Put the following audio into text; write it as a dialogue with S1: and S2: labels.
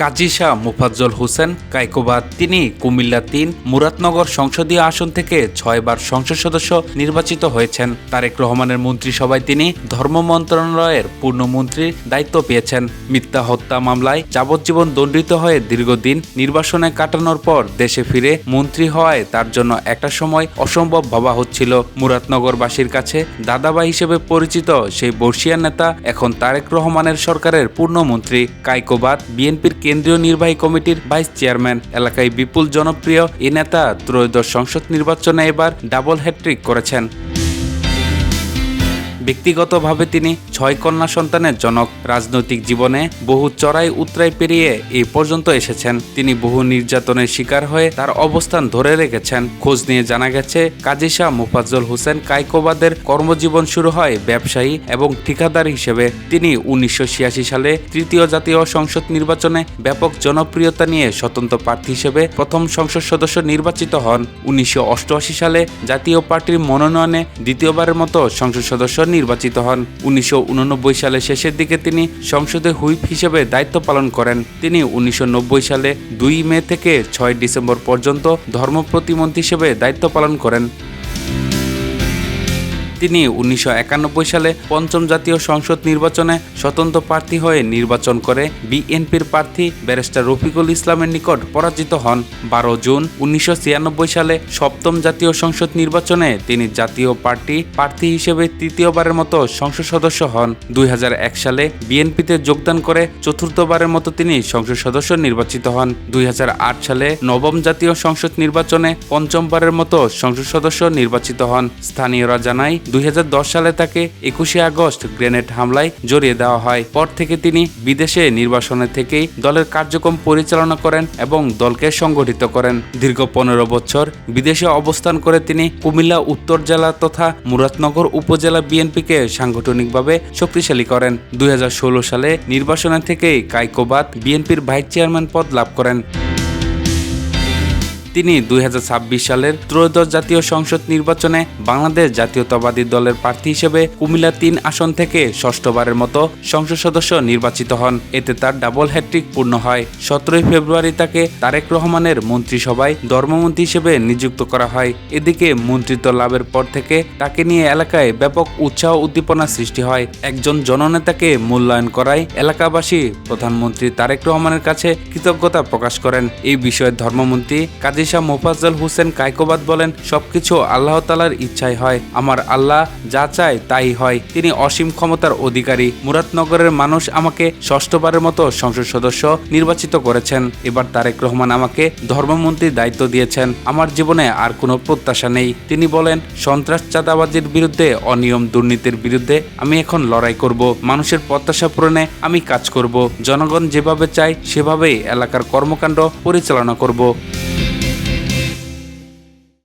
S1: কাজী শাহ মোফাজ্জল হোসেন কায়কোবাদ। তিনি কুমিল্লা ৩ মুরাদনগর সংসদীয় আসন থেকে ৬ বার সংসদ সদস্য নির্বাচিত হয়েছেন। তারেক রহমানের মন্ত্রিসভায় তিনি ধর্ম মন্ত্রণালয়ের পূর্ণমন্ত্রীর দায়িত্ব পেয়েছেন। মিথ্যা হত্যা মামলায় যাবজ্জীবন দণ্ডিত হয়ে দীর্ঘদিন নির্বাসনে কাটানোর পর দেশে ফিরে মন্ত্রী হওয়ায় তার জন্য একটা সময় অসম্ভব ভাবা হচ্ছিল। মুরাদনগরবাসীর কাছে দাদাবা হিসেবে পরিচিত সেই বর্ষিয়ান নেতা এখন তারেক রহমানের সরকারের পূর্ণমন্ত্রী। কায়কোবাদ বিএনপির কেন্দ্রীয় নির্বাহী কমিটির ভাইস চেয়ারম্যান। এলাকায় বিপুল জনপ্রিয় এই নেতা ত্রয়োদশ সংসদ নির্বাচনে এবার ডাবল হ্যাট্রিক করেছেন। ব্যক্তিগতভাবে তিনি ৬ কন্যা সন্তানের জনক। রাজনৈতিক জীবনে বহু চড়াই উতরাই পেরিয়ে এই পর্যন্ত এসেছেন। তিনি বহু নির্যাতনের শিকার হয়ে তার অবস্থান ধরে রেখেছেন। খোঁজ নিয়ে জানা গেছে, কাজী শাহ মোফাজ্জল হোসেন কায়কোবাদের কর্মজীবন শুরু হয় ব্যবসায়ী এবং ঠিকাদার হিসেবে। তিনি ১৯৮৬ সালে তৃতীয় জাতীয় সংসদ নির্বাচনে ব্যাপক জনপ্রিয়তা নিয়ে স্বতন্ত্র প্রার্থী হিসেবে প্রথম সংসদ সদস্য নির্বাচিত হন। ১৯৮৮ সালে জাতীয় পার্টির মনোনয়নে দ্বিতীয়বারের মতো সংসদ সদস্য নির্বাচিত হন। ১৯৮৯ সালের শেষের দিকে তিনি সংসদে হুইপ হিসেবে দায়িত্ব পালন করেন। তিনি ১৯৯০ সালে ২ মে থেকে ৬ ডিসেম্বর পর্যন্ত ধর্ম প্রতিমন্ত্রী হিসেবে দায়িত্ব পালন করেন। তিনি ১৯৯১ সালে পঞ্চম জাতীয় সংসদ নির্বাচনে স্বতন্ত্র প্রার্থী হয়ে নির্বাচন করে বিএনপির প্রার্থী ব্যারিস্টার রফিকুল ইসলামের নিকট পরাজিত হন। ১২ জুন ১৯৯৬ সালে সপ্তম জাতীয় সংসদ নির্বাচনে তিনি জাতীয় পার্টি প্রার্থী হিসেবে তৃতীয়বারের মতো সংসদ সদস্য হন। ২০০১ সালে বিএনপিতে যোগদান করে চতুর্থবারের মতো তিনি সংসদ সদস্য নির্বাচিত হন। ২০০৮ সালে নবম জাতীয় সংসদ নির্বাচনে পঞ্চমবারের মতো সংসদ সদস্য নির্বাচিত হন। স্থানীয়রা জানায়, ২০১০ সালে তাকে ২১শে আগস্ট গ্রেনেড হামলায় জড়িয়ে দেওয়া হয়। পর থেকে তিনি বিদেশে নির্বাসনে থেকেই দলের কার্যক্রম পরিচালনা করেন এবং দলকে সংগঠিত করেন। দীর্ঘ ১৫ বছর বিদেশে অবস্থান করে তিনি কুমিল্লা উত্তর জেলা তথা মুরাদনগর উপজেলা বিএনপিকে সাংগঠনিকভাবে শক্তিশালী করেন। ২০১৬ সালে নির্বাসনে থেকেই কায়কোবাদ বিএনপির ভাইস চেয়ারম্যান পদ লাভ করেন। তিনি ২০২৬ সালের ত্রয়োদশ জাতীয় সংসদ নির্বাচনে বাংলাদেশ জাতীয়তাবাদী দলের প্রার্থী হিসেবে কুমিল্লা ৩ আসন থেকে ষষ্ঠবারের মতো সংসদ সদস্য নির্বাচিত হন। এতে তার ডাবল হ্যাট্রিক পূর্ণ হয়। ১৭ ফেব্রুয়ারি তাকে তারেক রহমানের মন্ত্রিসভায় ধর্মমন্ত্রী হিসেবে নিযুক্ত করা হয়। এদিকে মন্ত্রিত্ব লাভের পর থেকে তাকে নিয়ে এলাকায় ব্যাপক উৎসাহ উদ্দীপনা সৃষ্টি হয়। একজন জননেতাকে মূল্যায়ন করায় এলাকাবাসী প্রধানমন্ত্রী তারেক রহমানের কাছে কৃতজ্ঞতা প্রকাশ করেন। এই বিষয়ে ধর্মমন্ত্রী কাজী শাহ মোফাজ্জল হোসেন কায়কোবাদ বলেন, সবকিছু আল্লাহ তাআলার ইচ্ছায় হয়। আমার আল্লাহ যা চায় তাই হয়। তিনি অসীম ক্ষমতার অধিকারী। মুরাদনগরের মানুষ আমাকে ষষ্ঠবারের মতো সংসদ সদস্য নির্বাচিত করেছেন। এবার তারেক রহমান আমাকে ধর্মমন্ত্রীর দায়িত্ব দিয়েছেন। আমার জীবনে আর কোনো প্রত্যাশা নেই। তিনি বলেন, সন্ত্রাস চাঁদাবাজির বিরুদ্ধে, অনিয়ম দুর্নীতির বিরুদ্ধে আমি এখন লড়াই করব। মানুষের প্রত্যাশা পূরণে আমি কাজ করব। জনগণ যেভাবে চায় সেভাবেই এলাকার কর্মকাণ্ড পরিচালনা করব।